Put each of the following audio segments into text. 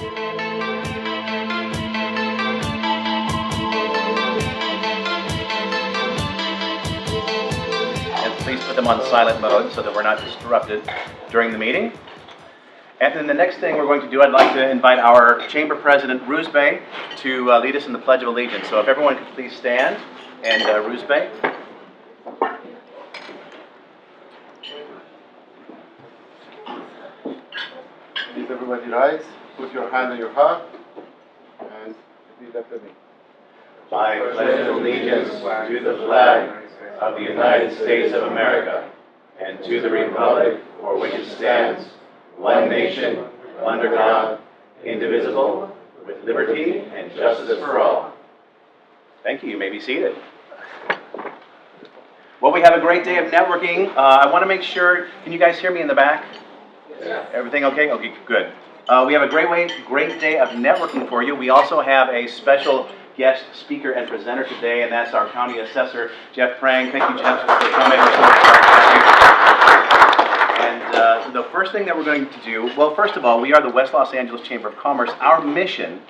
And please put them on silent mode so that we're not disrupted during the meeting. And then the next thing we're going to do, I'd like to invite our Chamber President, Roosbay, to lead us in the Pledge of Allegiance. So if everyone could please stand, and Roosbay. Please everybody rise, put your hand on your heart, and repeat after me. I pledge allegiance to the flag of the United States of America and to the republic for which it stands, one nation, under God, indivisible, with liberty and justice for all. Thank you. You may be seated. Well, we have a great day of networking. I want to make sure, can you guys hear me in the back? Yeah. Everything okay? Okay, good. We have a great day of networking for you. We also have a special guest speaker and presenter today, and that's our County Assessor, Jeff Prang. Thank you, Jeff, for coming. And the first thing that we're going to do, well, first of all, we are the West Los Angeles Chamber of Commerce. Our mission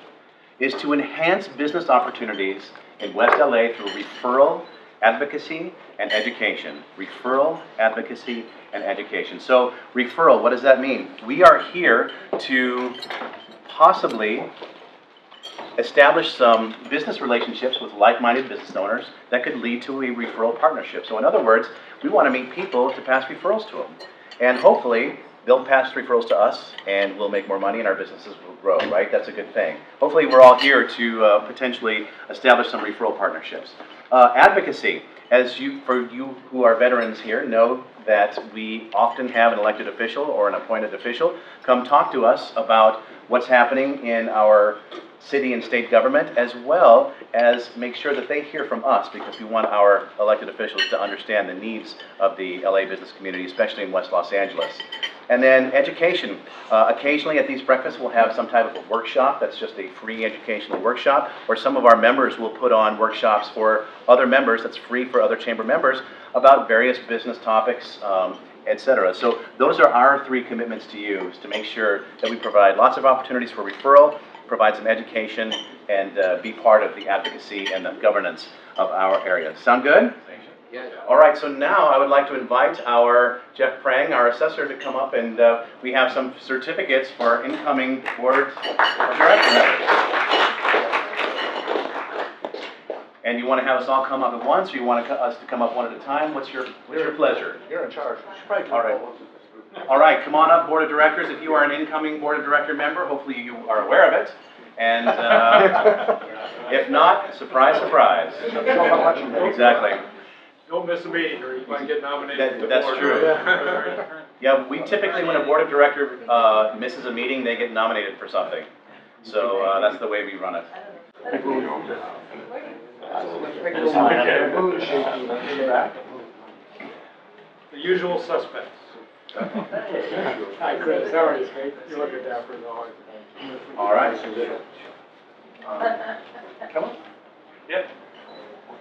is to enhance business opportunities in West LA through referral, advocacy, and education. Referral, advocacy, and education. So, referral, what does that mean? We are here to possibly establish some business relationships with like-minded business owners that could lead to a referral partnership. So in other words, we want to meet people to pass referrals to them. And hopefully, they'll pass referrals to us, and we'll make more money, and our businesses will grow, right? That's a good thing. Hopefully, we're all here to potentially establish some referral partnerships. Advocacy. For you who are veterans here, know that we often have an elected official or an appointed official come talk to us about what's happening in our city and state government, as well as make sure that they hear from us, because we want our elected officials to understand the needs of the LA business community, especially in West Los Angeles. And then education. Occasionally at these breakfasts we'll have some type of a workshop that's just a free educational workshop, or some of our members will put on workshops for other members that's free for other chamber members about various business topics, etc. So those are our three commitments to you, is to make sure that we provide lots of opportunities for referral, provide some education, and be part of the advocacy and the governance of our area. Sound good? Yeah. All right, so now I would like to invite our Jeff Prang, our assessor, to come up, and we have some certificates for our incoming board of director members. And you want to have us all come up at once, or you want us to come up one at a time? What's your pleasure? You're in charge. All right. All right, come on up, board of directors. If you are an incoming board of director member, hopefully you are aware of it. And if not, surprise, surprise. Exactly. Don't miss a meeting or you might get nominated. That's true. Yeah, we typically, when a board of director misses a meeting, they get nominated for something. So that's the way we run it. The usual suspects. Hi, Chris. How are you, mate? You look at dapper as always. All right. Come on. Yep.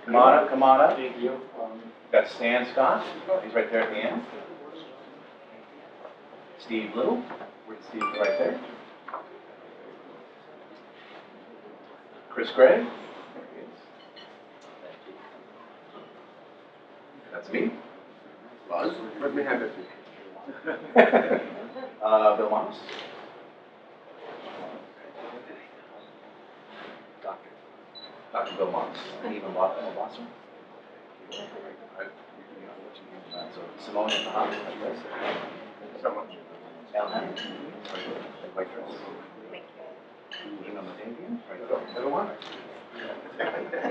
Come on up, come on up. Thank you. Got Stan Scott. He's right there at the end. Steve Little. Where's Steve? Right there. Chris Gray. There he is. That's me. Buzz. Let me have it. Bill Moss. Dr. Bill Moss. Even Watson. So Simone at the top. Someone. Ellen. White dress. Nina Madavian. Right go. Everyone?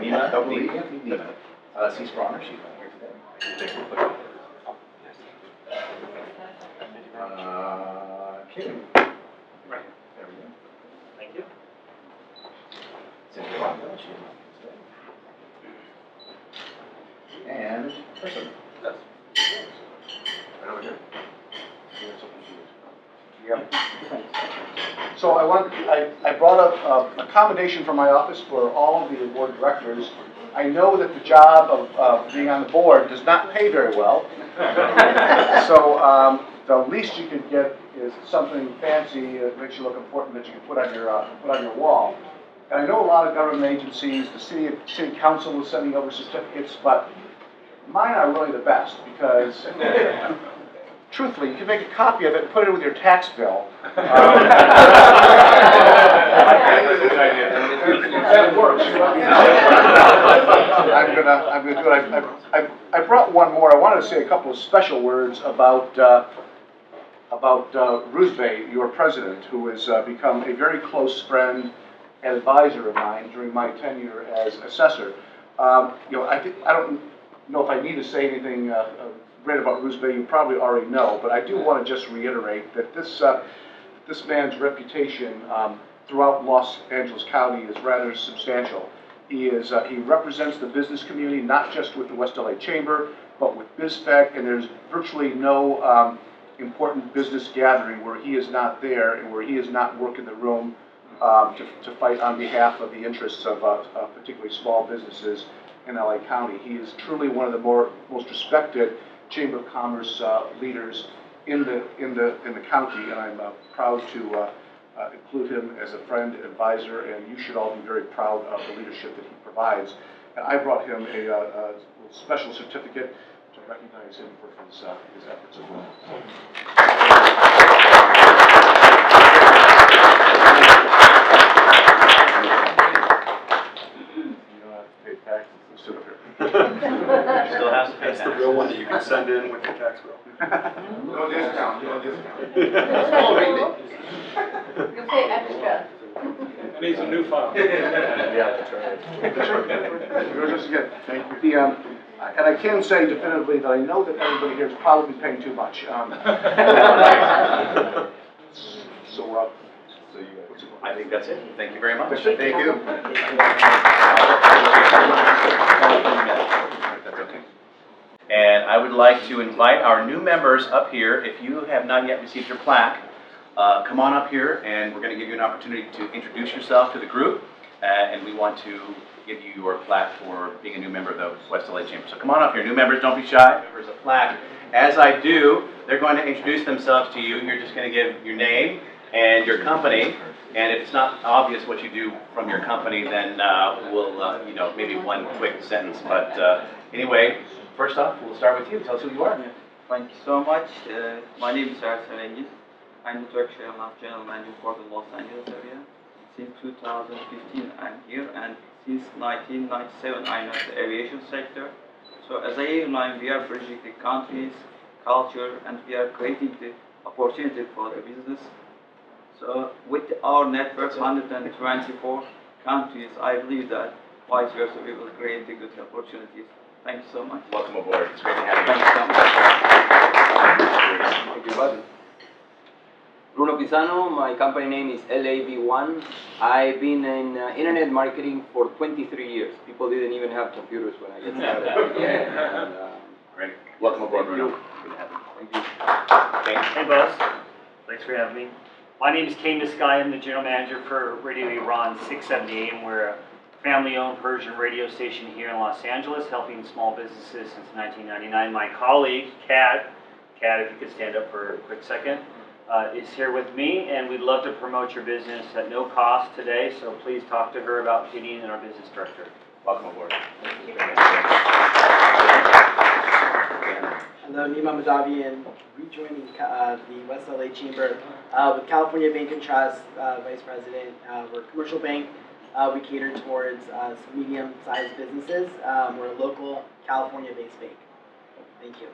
Nina. Nina. C. Spronger. She's not here today. Take a quick. Kim. Right. There we go. Thank you. Cynthia Rockwell. She's not here today. And person. Yes. Right over here. Yeah. So I brought up a accommodation from my office for all of the board directors. I know that the job of being on the board does not pay very well. So the least you could get is something fancy that makes you look important that you can put on your wall. And I know a lot of government agencies, the city council was sending over certificates, but mine are really the best because, truthfully, you can make a copy of it and put it with your tax bill. That works. I'm gonna do it. I brought one more. I wanted to say a couple of special words about Rusbeh, your president, who has become a very close friend and advisor of mine during my tenure as assessor. I don't know if I need to say anything great about Rusbeh. You probably already know, but I do want to just reiterate that this man's reputation throughout Los Angeles County is rather substantial. He represents the business community, not just with the West LA Chamber, but with BizFec, and there's virtually no important business gathering where he is not there and where he is not working the room to fight on behalf of the interests of particularly small businesses in LA County. He is truly one of the most respected Chamber of Commerce leaders in the county, and I'm proud to include him as a friend and advisor, and you should all be very proud of the leadership that he provides. And I brought him a special certificate to recognize him for his efforts as well. You don't have to pay taxes and sit up here. Still has to pay That's the real one that you can send in with your tax bill. No discount, no discount. You pay extra. And he's a new file. Yeah, that's right. That's right. Yours again. Thank you. And I can say definitively that I know that everybody here is probably paying too much. I think that's it. Thank you very much. That's it. Thank you. That's okay. And I would like to invite our new members up here. If you have not yet received your plaque, come on up here, and we're going to give you an opportunity to introduce yourself to the group, and we want to give you your plaque for being a new member of the West LA Chamber. So come on up here. New members, don't be shy. Members, a plaque. As I do, they're going to introduce themselves to you. You're just going to give your name and your company, and if it's not obvious what you do from your company, then we'll, maybe one quick sentence. But anyway, first off, we'll start with you. Tell us who you are. Thank you so much. My name is Assessor. I'm the Turkish Airlines General Manager for the Los Angeles area. Since 2015, I'm here, and since 1997, I'm in the aviation sector. So as an airline, we are bridging the countries, culture, and we are creating the opportunity for the business. So with our network, 124 countries, I believe that vice versa, we will create the good opportunities. Thank you so much. Welcome aboard. It's great to have you. Thank you so much. Thank you, bud. Bruno Pisano, my company name is LAV1. I've been in internet marketing for 23 years. People didn't even have computers when I got started. Great. Welcome aboard, Bruno. Good to have you. Thank you. Okay. Hey, boss. Thanks for having me. My name is Kane Niskai. I'm the general manager for Radio Iran 670 AM. We're a family-owned Persian radio station here in Los Angeles, helping small businesses since 1999. My colleague, Kat, if you could stand up for a quick second, is here with me, and we'd love to promote your business at no cost today, so please talk to her about getting in our business structure. Welcome aboard. Hello, Nima Madavian, rejoining the West LA Chamber with California Bank and Trust, Vice President. We're a commercial bank. We cater towards medium-sized businesses. We're a local California-based bank. Thank you.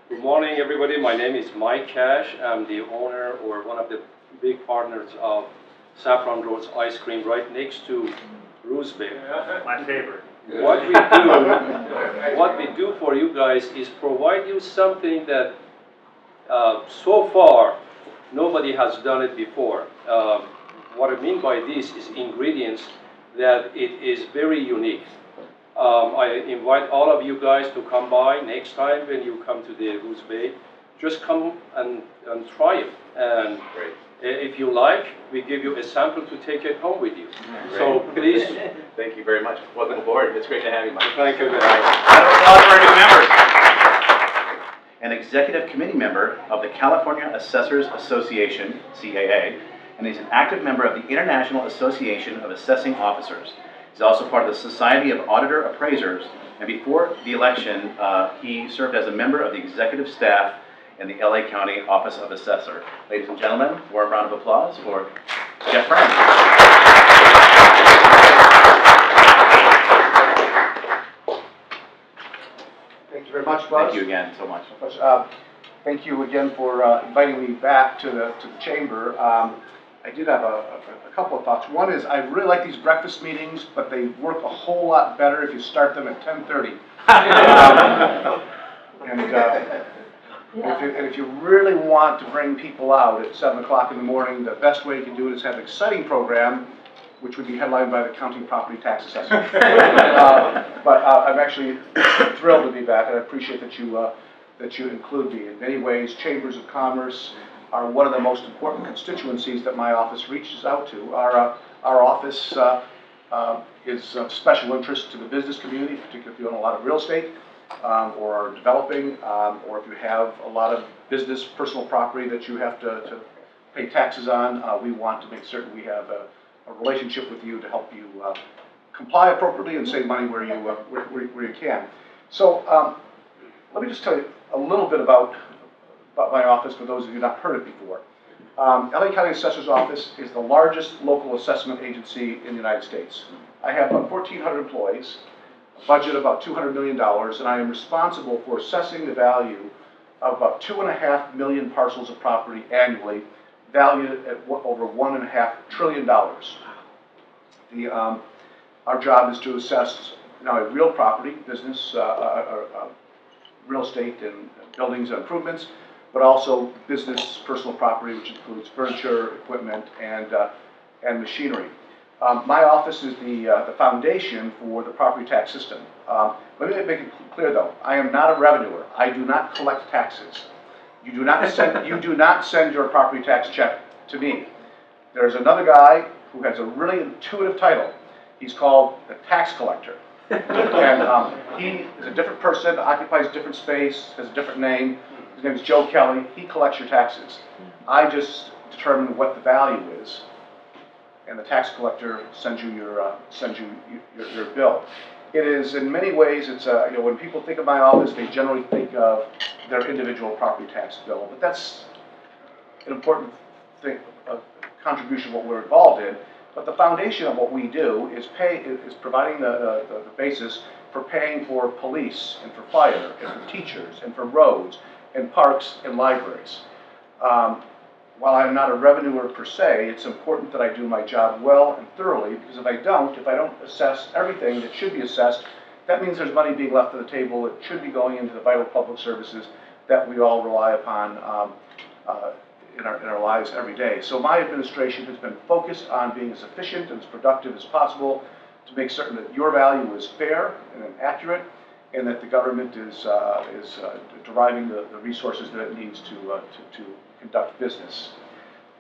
Good morning, everybody. My name is Mike Cash. I'm the owner or one of the big partners of Saffron Road's Ice Cream right next to Rusbeh. My favorite. What we do for you guys is provide you something that so far nobody has done it before. What I mean by this is ingredients that it is very unique. I invite all of you guys to come by next time when you come to the Rusbeh. Just come and try it. And If you like, we give you a sample to take it home with you. So please. Thank you very much. Welcome aboard. It's great to have you, Mike. Thank you. Round of applause for our new members. An executive committee member of the California Assessors Association, CAA, and he's an active member of the International Association of Assessing Officers. He's also part of the Society of Auditor Appraisers, and before the election, he served as a member of the executive staff in the LA County Office of Assessor. Ladies and gentlemen, warm round of applause for Jeff Prang. Thank you very much, Buzz. Thank you again so much. Thank you again for inviting me back to the chamber. I did have a couple of thoughts. One is I really like these breakfast meetings, but they work a whole lot better if you start them at 10:30. And if you really want to bring people out at 7 o'clock in the morning, the best way you can do it is have an exciting program, which would be headlined by the county property tax assessor. But I'm actually thrilled to be back, and I appreciate that you include me. In many ways, chambers of commerce are one of the most important constituencies that my office reaches out to. Our office is of special interest to the business community, particularly if you own a lot of real estate, or are developing, or if you have a lot of business, personal property that you have to pay taxes on. We want to make certain we have a relationship with you to help you comply appropriately and save money where you can. So let me just tell you a little bit about my office for those of you who have not heard it before. LA County Assessor's Office is the largest local assessment agency in the United States. I have about 1,400 employees, a budget of about $200 million, and I am responsible for assessing the value of about 2.5 million parcels of property annually, valued at over $1.5 trillion. Our job is to assess not only real property, business, real estate and buildings and improvements, but also business, personal property, which includes furniture, equipment, and machinery. My office is the foundation for the property tax system. Let me make it clear, though. I am not a revenuer. I do not collect taxes. You do not send your property tax check to me. There's another guy who has a really intuitive title. He's called the tax collector. And he is a different person, occupies a different space, has a different name. His name is Joe Kelly. He collects your taxes. I just determine what the value is, and the tax collector sends you your bill. It is, in many ways, it's when people think of my office, they generally think of their individual property tax bill, but that's an important thing, a contribution of what we're involved in. But the foundation of what we do is providing the basis for paying for police and for fire and for teachers and for roads and parks and libraries. While I'm not a revenuer per se, it's important that I do my job well and thoroughly, because if I don't assess everything that should be assessed, that means there's money being left on the table that should be going into the vital public services that we all rely upon in our lives every day. So my administration has been focused on being as efficient and as productive as possible to make certain that your value is fair and accurate, and that the government is deriving the resources that it needs to conduct business.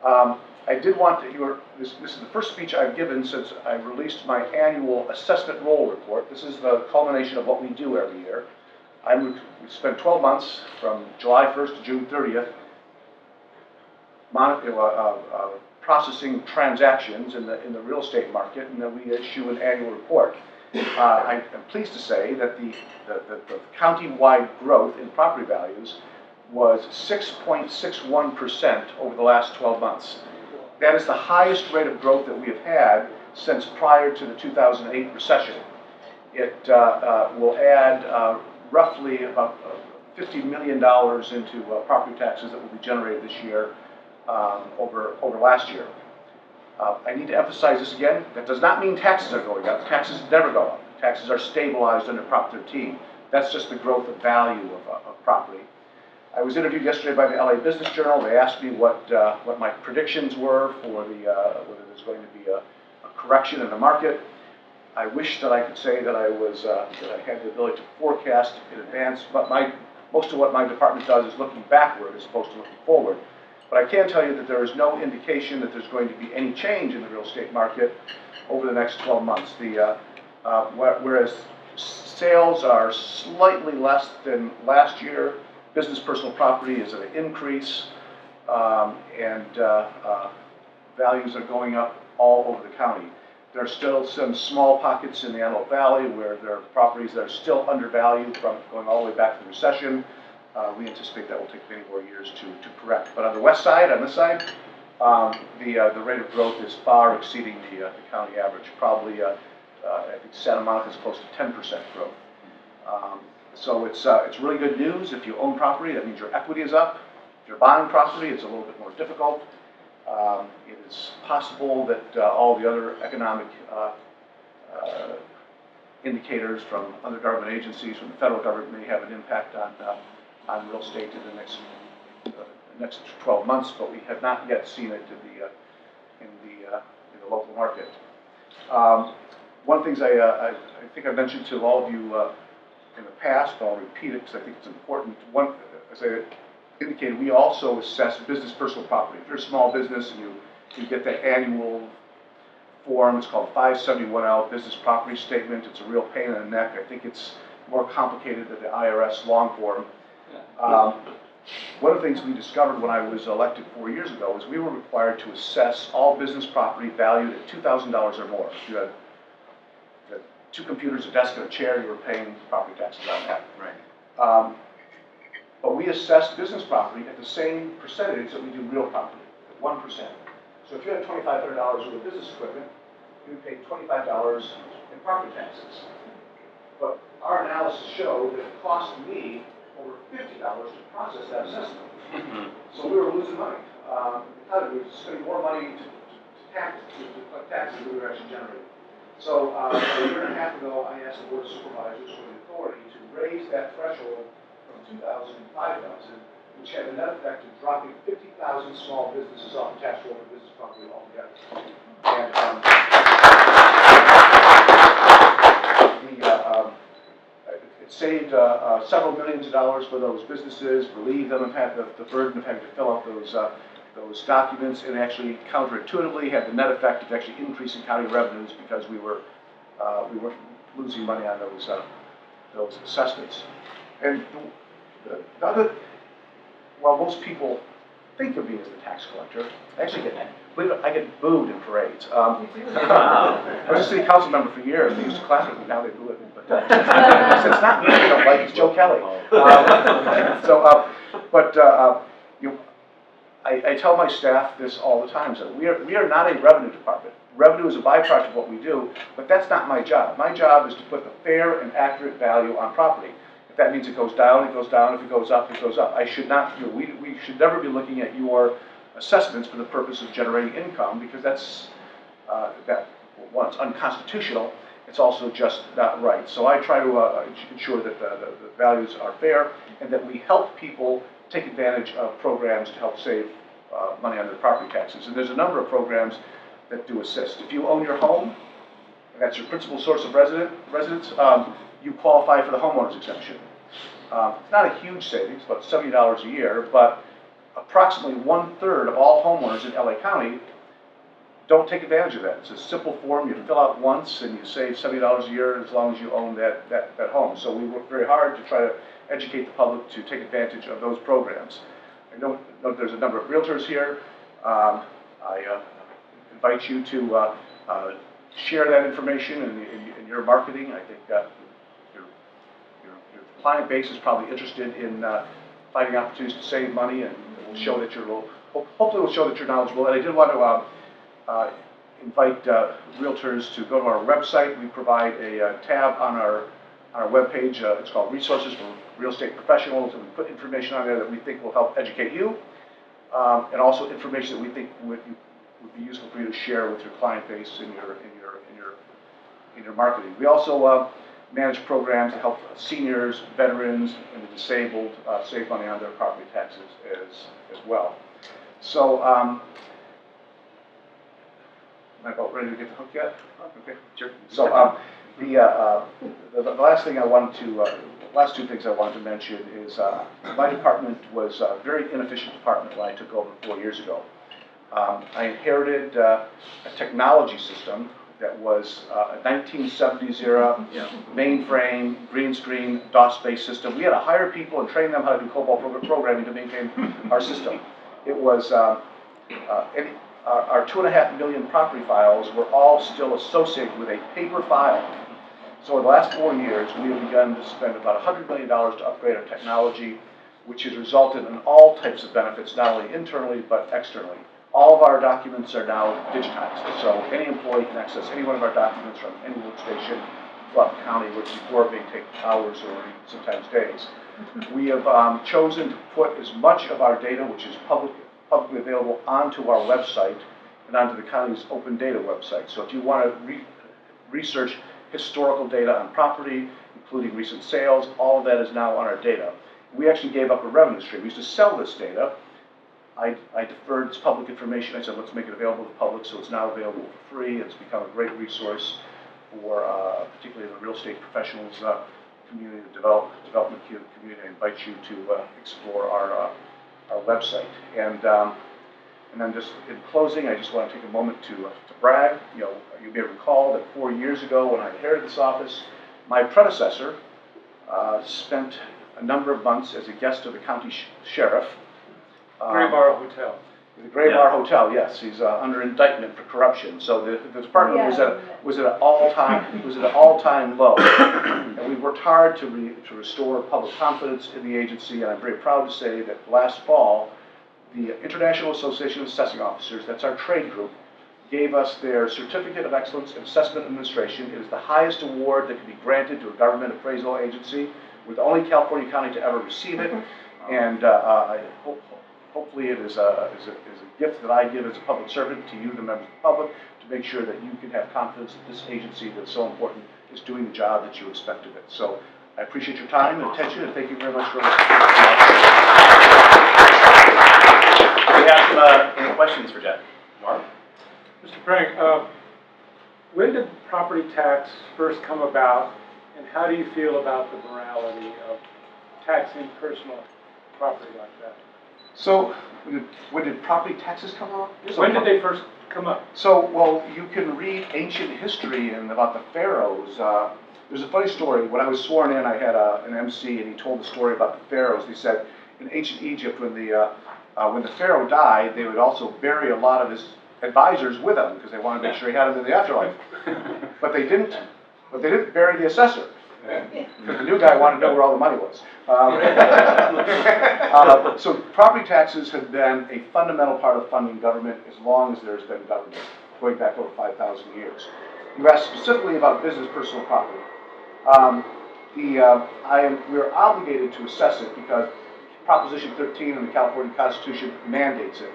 I did want to hear, this is the first speech I've given since I released my annual assessment roll report. This is the culmination of what we do every year. We spent 12 months from July 1st to June 30th processing transactions in the real estate market, and then we issue an annual report. I am pleased to say that the county-wide growth in property values was 6.61% over the last 12 months. That is the highest rate of growth that we have had since prior to the 2008 recession. It will add roughly about $50 million into property taxes that will be generated this year over last year. I need to emphasize this again. That does not mean taxes are going up. Taxes never go up. Taxes are stabilized under Prop 13. That's just the growth of value of property. I was interviewed yesterday by the LA Business Journal. They asked me what my predictions were for whether there's going to be a correction in the market. I wish that I could say that I had the ability to forecast in advance, but most of what my department does is looking backward as opposed to looking forward. But I can tell you that there is no indication that there's going to be any change in the real estate market over the next 12 months. Whereas sales are slightly less than last year, business personal property is at an increase, and values are going up all over the county. There are still some small pockets in the Antelope Valley where there are properties that are still undervalued from going all the way back to the recession. We anticipate that will take many more years to correct. But on the west side, on this side, the rate of growth is far exceeding the county average. Probably, I think Santa Monica is close to 10% growth. So it's really good news. If you own property, that means your equity is up. If you're buying property, it's a little bit more difficult. It is possible that all the other economic indicators from other government agencies, from the federal government, may have an impact on real estate in the next 12 months, but we have not yet seen it in the local market. One of the things I think I mentioned to all of you in the past, but I'll repeat it because I think it's important. One, as I indicated, we also assess business personal property. If you're a small business and you get that annual form, it's called 571L, Business Property Statement. It's a real pain in the neck. I think it's more complicated than the IRS long form. One of the things we discovered when I was elected 4 years ago is we were required to assess all business property valued at $2,000 or more. If you had 2 computers, a desk, and a chair, you were paying property taxes on that. Right. But we assessed business property at the same percentage that we do real property, at 1%. So if you had $2,500 worth of business equipment, you would pay $25 in property taxes. But our analysis showed that it cost me over $50 to process that assessment. So we were losing money. We were spending more money to collect taxes than we were actually generating. So a year and a half ago, I asked the Board of Supervisors for the authority to raise that threshold from 2,000 to 5,000, which had the net effect of dropping 50,000 small businesses off the tax roll for business property altogether. And it saved several millions of dollars for those businesses, relieved them of having the burden of having to fill out those documents, and actually counterintuitively had the net effect of actually increasing county revenues because we weren't losing money on those assessments. And the other, while most people think of me as the tax collector, I actually get booed in parades. I was a city council member for years. They used to clap at me. Now they boo at me. But it's not me. I don't like it's Joe Kelly. I tell my staff this all the time. So we are not a revenue department. Revenue is a byproduct of what we do, but that's not my job. My job is to put the fair and accurate value on property. If that means it goes down, it goes down. If it goes up, it goes up. I should not. We should never be looking at your assessments for the purpose of generating income, because that's well, it's unconstitutional. It's also just not right. So I try to ensure that the values are fair and that we help people take advantage of programs to help save money on their property taxes. And there's a number of programs that do assist. If you own your home, and that's your principal source of residence, you qualify for the homeowner's exemption. It's not a huge savings, about $70 a year, but approximately 1/3 of all homeowners in LA County don't take advantage of that. It's a simple form you fill out once and you save $70 a year as long as you own that home. So we work very hard to try to educate the public to take advantage of those programs. I know there's a number of realtors here. I invite you to share that information in your marketing. I think your client base is probably interested in finding opportunities to save money, and it will show that hopefully it will show that you're knowledgeable. And I did want to invite realtors to go to our website. We provide a tab on our webpage. It's called Resources for Real Estate Professionals, and we put information on there that we think will help educate you, and also information that we think would be useful for you to share with your client base in your marketing. We also manage programs to help seniors, veterans, and the disabled save money on their property taxes as well. So, am I about ready to get the hook yet? Okay, sure. So, the last thing I wanted to last two things I wanted to mention is my department was a very inefficient department when I took over 4 years ago. I inherited a technology system that was a 1970s era mainframe, green screen, DOS-based system. We had to hire people and train them how to do COBOL programming to maintain our system. It was, our 2.5 million property files were all still associated with a paper file. So in the last 4 years, we have begun to spend about $100 million to upgrade our technology, which has resulted in all types of benefits, not only internally, but externally. All of our documents are now digitized, so any employee can access any one of our documents from any workstation throughout the county, which before may take hours or sometimes days. We have chosen to put as much of our data, which is publicly available, onto our website and onto the county's open data website. So if you want to research historical data on property, including recent sales, all of that is now on our data. We actually gave up a revenue stream. We used to sell this data. I deferred its public information. I said, let's make it available to the public, so it's now available for free. It's become a great resource for particularly the real estate professionals community, the development community. I invite you to explore our website. And then just in closing, I just want to take a moment to brag. You may recall that 4 years ago when I inherited this office, my predecessor spent a number of months as a guest of the county sheriff. Gray Bar Hotel. The Gray Bar Hotel, yes, he's under indictment for corruption. So the department was at an all-time low, and we worked hard to restore public confidence in the agency. And I'm very proud to say that last fall, the International Association of Assessing Officers, that's our trade group, gave us their Certificate of Excellence in Assessment Administration. It is the highest award that can be granted to a government appraisal agency. We're the only California county to ever receive it, and hopefully it is a gift that I give as a public servant to you, the members of the public, to make sure that you can have confidence that this agency that's so important is doing the job that you expect of it. So I appreciate your time and attention, and thank you very much for listening. We have any questions for Jeff? Mark? Mr. Prang, when did property tax first come about, and how do you feel about the morality of taxing personal property like that? So, when did property taxes come out? When did they first come up? So, well, you can read ancient history and about the pharaohs. There's a funny story. When I was sworn in, I had an MC, and he told the story about the pharaohs. He said, in ancient Egypt, when the pharaoh died, they would also bury a lot of his advisors with him because they wanted to make sure he had them in the afterlife. But they didn't bury the assessor, because the new guy wanted to know where all the money was. So property taxes have been a fundamental part of funding government as long as there's been government, going back over 5,000 years. You asked specifically about business personal property. We're obligated to assess it because Proposition 13 in the California Constitution mandates it.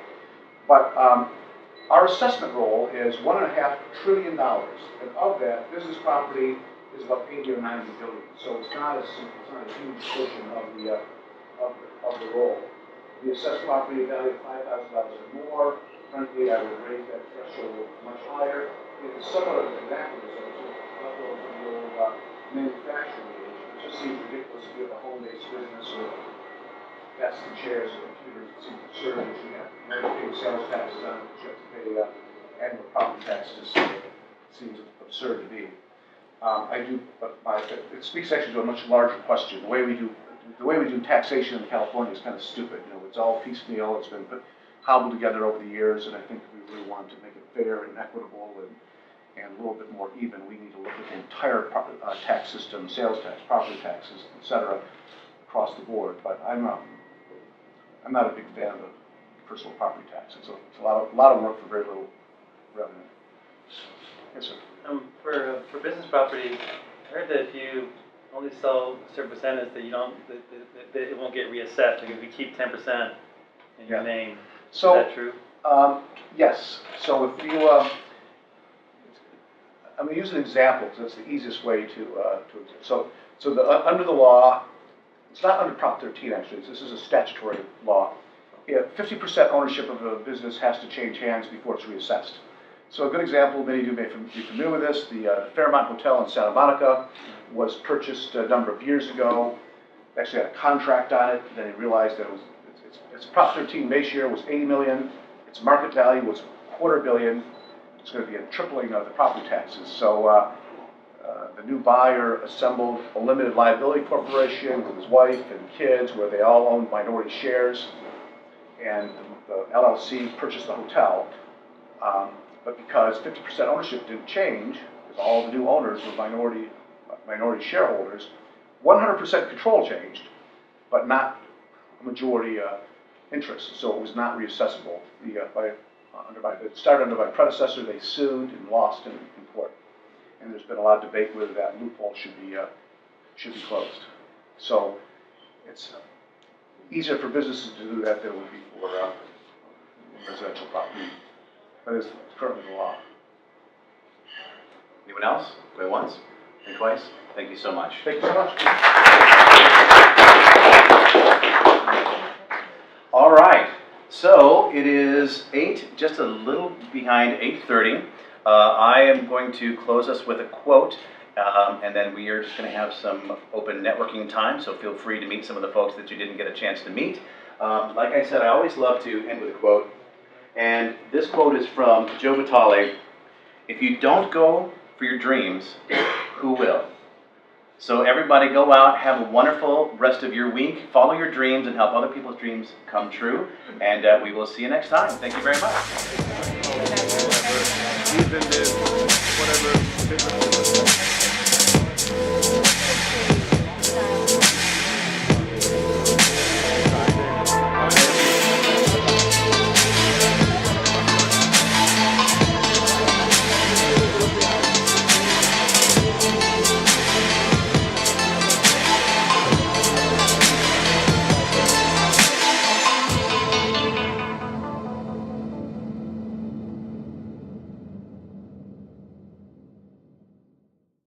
But our assessment role is $1.5 trillion, and of that, business property is about 80 or 90 billion. So it's not a huge portion of the role. The assessed property value of $5,000 or more. Frankly, I would raise that threshold much higher. It is somewhat of an anachronism to the old manufacturing age. It just seems ridiculous if you have a home-based business or desks and chairs and computers. It seems absurd that you have to pay sales taxes on it, but you have to pay annual property taxes. It seems absurd to me. It speaks actually to a much larger question. The way we do taxation in California is kind of stupid. It's all piecemeal. It's been cobbled together over the years, and I think if we really want to make it fair and equitable and a little bit more even, we need to look at the entire tax system, sales tax, property taxes, etc., across the board. But I'm not a big fan of personal property tax. It's a lot of work for very little revenue. Yes, sir. For business property, I heard that if you only sell a certain percentage, that that it won't get reassessed. Like if you keep 10% in your name, so, is that true? Yes. So if you, I'm going to use an example because that's the easiest way to under the law, it's not under Prop 13 actually. This is a statutory law. 50% ownership of a business has to change hands before it's reassessed. So a good example, many of you may be familiar with this, the Fairmont Hotel in Santa Monica was purchased a number of years ago. actually had a contract on it, then they realized that its Prop 13 base year was 80 million, its market value was $250 million. It's going to be a tripling of the property taxes. So the new buyer assembled a limited liability corporation with his wife and kids, where they all owned minority shares, and the LLC purchased the hotel. But because 50% ownership didn't change, because all the new owners were minority shareholders, 100% control changed, but not a majority interest. So it was not reassessable. It started under my predecessor. They sued and lost in court. And there's been a lot of debate whether that loophole should be closed. So it's easier for businesses to do that than it would be for residential property. That is currently the law. Anyone else? Going once? Going twice? Thank you so much. Thank you so much. All right. So it is just a little behind 8:30. I am going to close us with a quote, and then we are just going to have some open networking time, so feel free to meet some of the folks that you didn't get a chance to meet. Like I said, I always love to end with a quote, and this quote is from Joe Vitale: "If you don't go for your dreams, who will?" So everybody go out, have a wonderful rest of your week, follow your dreams, and help other people's dreams come true, and we will see you next time. Thank you very much. Even if whatever